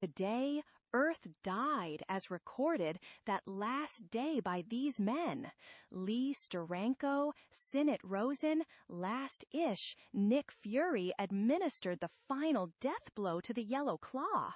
Today, Earth died as recorded that last day by these men. Lee Steranko, Sinnott Rosen, last-ish, Nick Fury administered the final death blow to the Yellow Claw,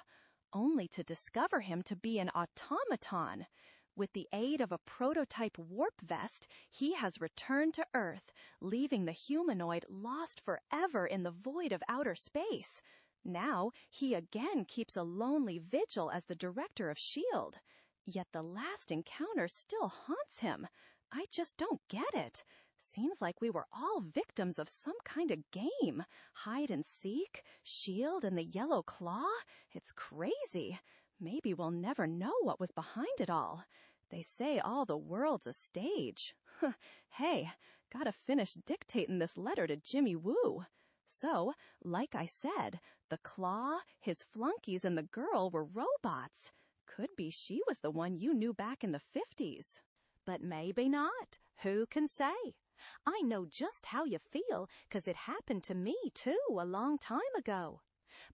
only to discover him to be an automaton. With the aid of a prototype warp vest, he has returned to Earth, leaving the humanoid lost forever in the void of outer space. Now, he again keeps a lonely vigil as the director of S.H.I.E.L.D. Yet the last encounter still haunts him. I just don't get it. Seems like we were all victims of some kind of game. Hide and seek, S.H.I.E.L.D. and the Yellow Claw? It's crazy. Maybe we'll never know what was behind it all. They say all the world's a stage. Hey, gotta finish dictating this letter to Jimmy Woo. So, like I said, the Claw, his flunkies, and the girl were robots. Could be she was the one you knew back in the 50s. But maybe not. Who can say? I know just how you feel, 'cause it happened to me, too, a long time ago.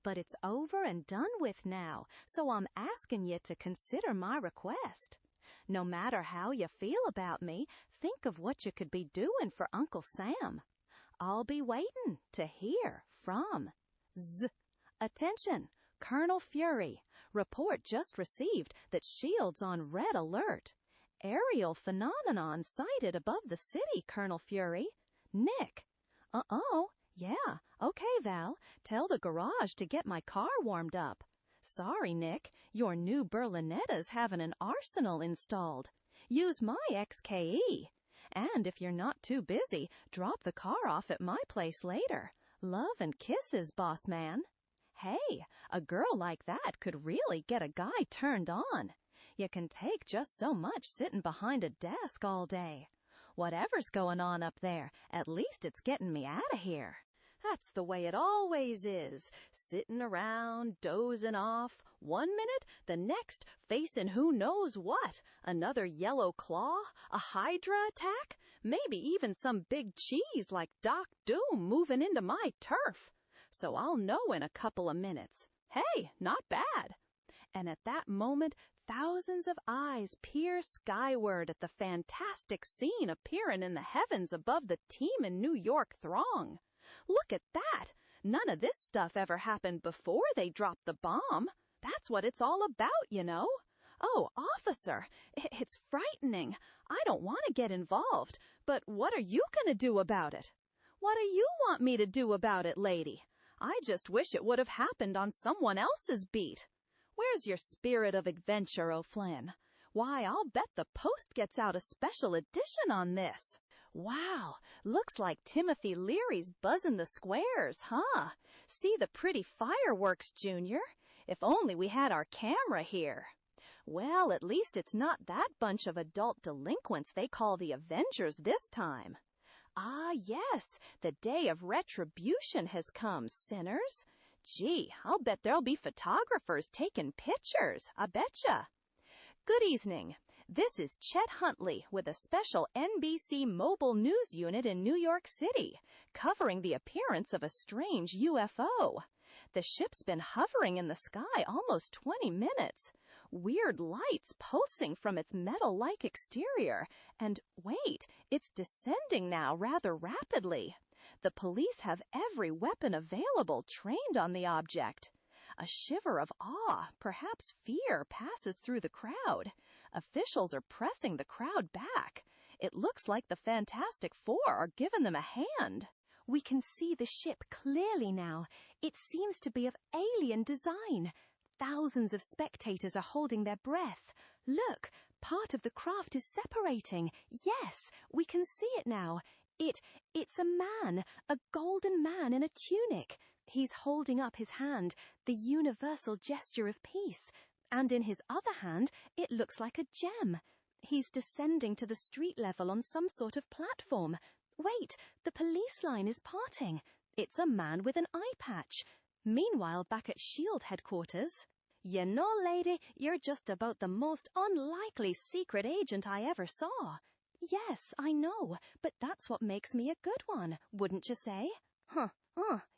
But it's over and done with now, so I'm asking you to consider my request. No matter how you feel about me, think of what you could be doing for Uncle Sam. I'll be waiting to hear from Z. Attention, Colonel Fury. Report just received that S.H.I.E.L.D's on red alert. Aerial phenomenon sighted above the city, Colonel Fury. Nick. Uh-oh. Yeah. Okay, Val. Tell the garage to get my car warmed up. Sorry, Nick. Your new Berlinetta's having an arsenal installed. Use my XKE. And if you're not too busy, drop the car off at my place later. Love and kisses, boss man. Hey, a girl like that could really get a guy turned on. You can take just so much sitting behind a desk all day. Whatever's going on up there, at least it's getting me out of here. That's the way it always is, sitting around, dozing off, 1 minute, the next, facing who knows what, another Yellow Claw, a Hydra attack, maybe even some big cheese like Doc Doom moving into my turf. So I'll know in a couple of minutes. Hey, not bad. And at that moment, thousands of eyes peer skyward at the fantastic scene appearing in the heavens above the teeming New York throng. Look at that! None of this stuff ever happened before they dropped the bomb. That's what it's all about, you know. Oh, officer, it's frightening. I don't want to get involved, but what are you going to do about it? What do you want me to do about it, lady? I just wish it would have happened on someone else's beat. Where's your spirit of adventure, O'Flynn? Why, I'll bet the Post gets out a special edition on this. Wow, looks like Timothy Leary's buzzing the squares, huh? See the pretty fireworks, Junior? If only we had our camera here. Well, at least it's not that bunch of adult delinquents they call the Avengers this time. Ah, yes, the day of retribution has come, sinners. Gee, I'll bet there'll be photographers taking pictures, I betcha. Good evening. This is Chet Huntley with a special NBC mobile news unit in New York City, covering the appearance of a strange UFO. The ship's been hovering in the sky almost 20 minutes. Weird lights pulsing from its metal-like exterior. And wait, it's descending now rather rapidly. The police have every weapon available trained on the object. A shiver of awe, perhaps fear, passes through the crowd. Officials are pressing the crowd back. It looks like the Fantastic Four are giving them a hand. We can see the ship clearly now. It seems to be of alien design. Thousands of spectators are holding their breath. Look, part of the craft is separating. Yes, we can see it now. It's a man, a golden man in a tunic. He's holding up his hand, the universal gesture of peace. And in his other hand, it looks like a gem. He's descending to the street level on some sort of platform. Wait, the police line is parting. It's a man with an eye patch. Meanwhile, back at S.H.I.E.L.D. headquarters. You know, lady, you're just about the most unlikely secret agent I ever saw. Yes, I know, but that's what makes me a good one, wouldn't you say?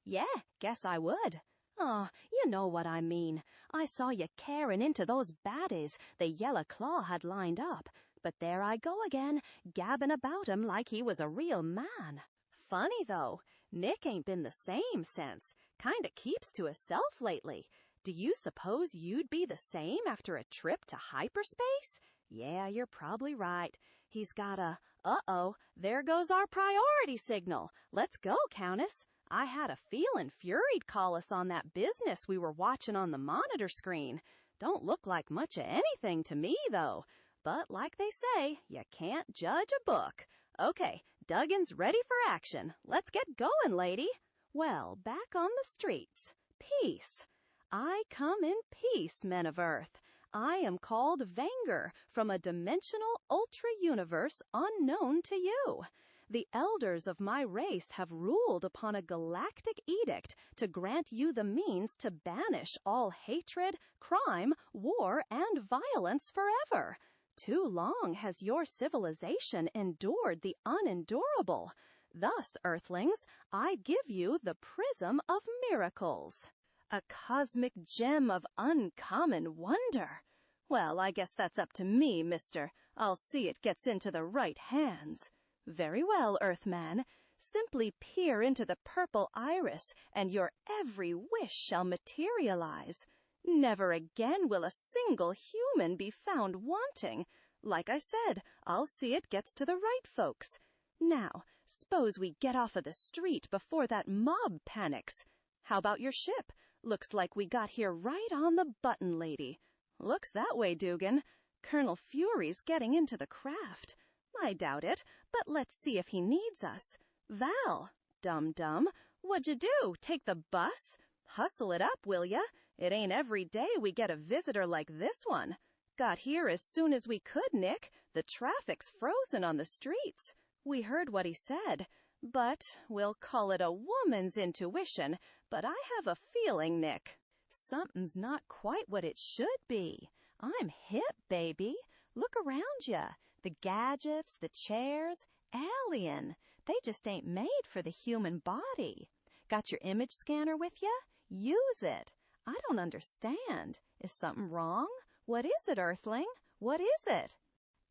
Yeah, guess I would. Oh, you know what I mean. I saw you carrying into those baddies the Yellow Claw had lined up, but there I go again, gabbing about him like he was a real man. Funny, though, Nick ain't been the same since. Kinda keeps to himself lately. Do you suppose you'd be the same after a trip to hyperspace? Yeah, you're probably right. He's got a, uh-oh, there goes our priority signal. Let's go, Countess. I had a feeling Fury'd call us on that business we were watching on the monitor screen. Don't look like much of anything to me, though. But like they say, you can't judge a book. Okay, Duggan's ready for action. Let's get going, lady. Well, back on the streets. Peace. I come in peace, men of Earth. I am called Vanger from a dimensional ultra-universe unknown to you. The elders of my race have ruled upon a galactic edict to grant you the means to banish all hatred, crime, war, and violence forever. Too long has your civilization endured the unendurable. Thus, Earthlings, I give you the Prism of Miracles. A cosmic gem of uncommon wonder. Well, I guess that's up to me, mister. I'll see it gets into the right hands. Very well, Earthman. Simply peer into the purple iris, and your every wish shall materialize. Never again will a single human be found wanting. Like I said, I'll see it gets to the right folks. Now, s'pose we get off of the street before that mob panics. How about your ship? Looks like we got here right on the button, lady. Looks that way, Dugan. Colonel Fury's getting into the craft. I doubt it, but let's see if he needs us. Val, dum-dum, what'd you do? Take the bus? Hustle it up, will ya? It ain't every day we get a visitor like this one. Got here as soon as we could, Nick. The traffic's frozen on the streets. We heard what he said, but we'll call it a woman's intuition. But I have a feeling, Nick, something's not quite what it should be. I'm hip, baby. Look around ya. The gadgets, the chairs, alien. They just ain't made for the human body. Got your image scanner with ya? Use it. I don't understand. Is something wrong? What is it, Earthling? What is it?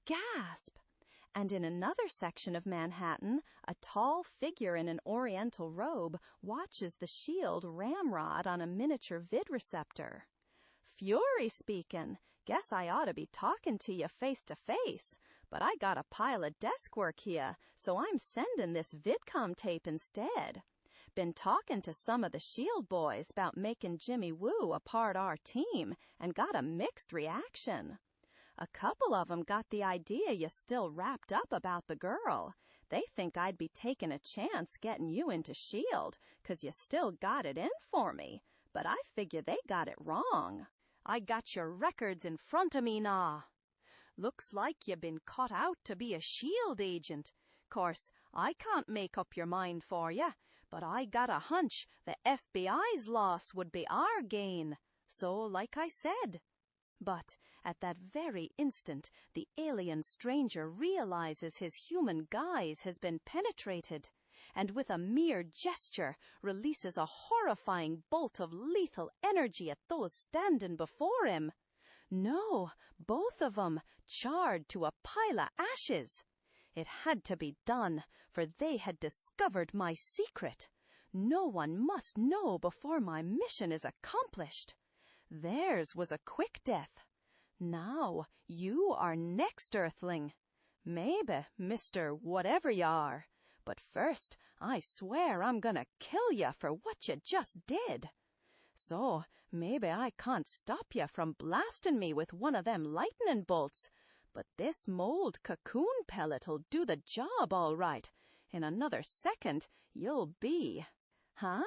Gasp! And in another section of Manhattan, a tall figure in an oriental robe watches the shield ramrod on a miniature vid receptor. Fury speaking. Guess I ought to be talking to you face to face, but I got a pile of desk work here, so I'm sending this VidCom tape instead. Been talking to some of the SHIELD boys about making Jimmy Woo a part our team, and got a mixed reaction. A couple of 'em got the idea you still wrapped up about the girl. They think I'd be taking a chance getting you into SHIELD, 'cause you still got it in for me, but I figure they got it wrong. I got your records in front of me now. Looks like you been caught out to be a SHIELD agent. Course, I can't make up your mind for you, but I got a hunch the FBI's loss would be our gain. So, like I said. But at that very instant, the alien stranger realizes his human guise has been penetrated, and with a mere gesture releases a horrifying bolt of lethal energy at those standing before him. No, both of 'em, charred to a pile of ashes. It had to be done, for they had discovered my secret. No one must know before my mission is accomplished. Theirs was a quick death. Now you are next, Earthling. Maybe, Mr. Whatever you are. But first, I swear I'm gonna kill you for what you just did. So, maybe I can't stop you from blasting me with one of them lightning bolts. But this mold cocoon pellet'll do the job all right. In another second, you'll be... Huh?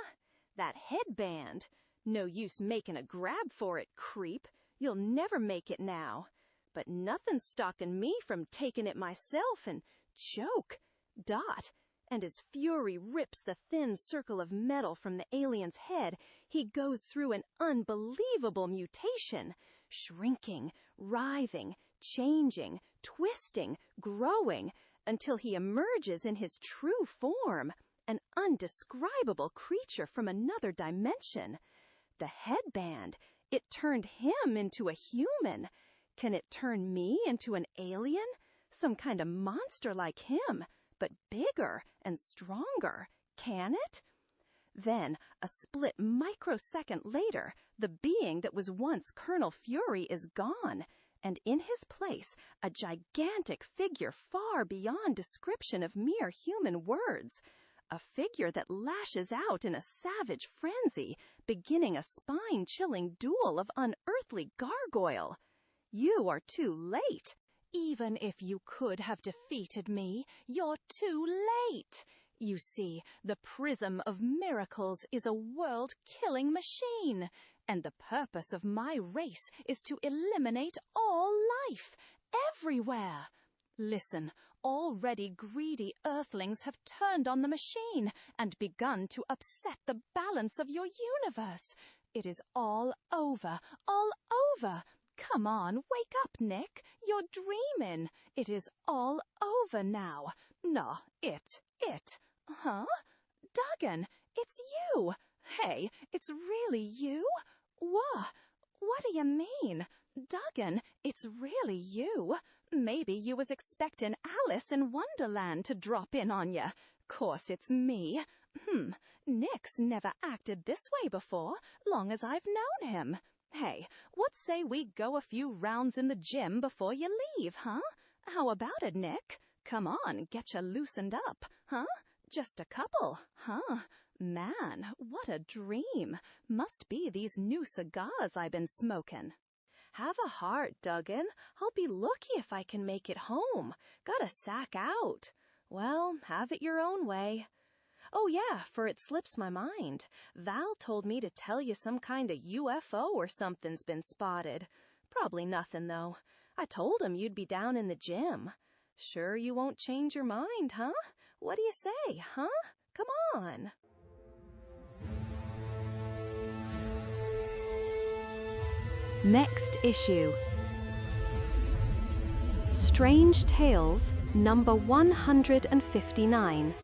That headband? No use making a grab for it, creep. You'll never make it now. But nothing's stopping me from taking it myself and choke. Dot. And as Fury rips the thin circle of metal from the alien's head, he goes through an unbelievable mutation, shrinking, writhing, changing, twisting, growing, until he emerges in his true form, an undescribable creature from another dimension. The headband. It turned him into a human. Can it turn me into an alien? Some kind of monster like him, but bigger and stronger. Can it? Then, a split microsecond later, the being that was once Colonel Fury is gone, and in his place, a gigantic figure far beyond description of mere human words. A figure that lashes out in a savage frenzy, beginning a spine-chilling duel of unearthly gargoyle. You are too late. Even if you could have defeated me, you're too late. You see, the Prism of Miracles is a world-killing machine, and the purpose of my race is to eliminate all life, everywhere. Listen, already greedy Earthlings have turned on the machine and begun to upset the balance of your universe. It is all over, all over. Come on, wake up, Nick. You're dreaming. It is all over now. No, it. Huh? Duggan, it's you. Hey, it's really you? What do you mean? Duggan, it's really you. Maybe you was expecting Alice in Wonderland to drop in on ya. Course it's me. Nick's never acted this way before, long as I've known him. Hey, what say we go a few rounds in the gym before you leave, huh? How about it, Nick? Come on, get ya loosened up, huh? Just a couple, huh? Man, what a dream. Must be these new cigars I've been smoking. Have a heart, Duggan. I'll be lucky if I can make it home. Gotta sack out. Well, have it your own way. Oh yeah, for it slips my mind. Val told me to tell you some kind of UFO or something's been spotted. Probably nothing, though. I told him you'd be down in the gym. Sure you won't change your mind, huh? What do you say, huh? Come on. Next issue. Strange Tales, number 159.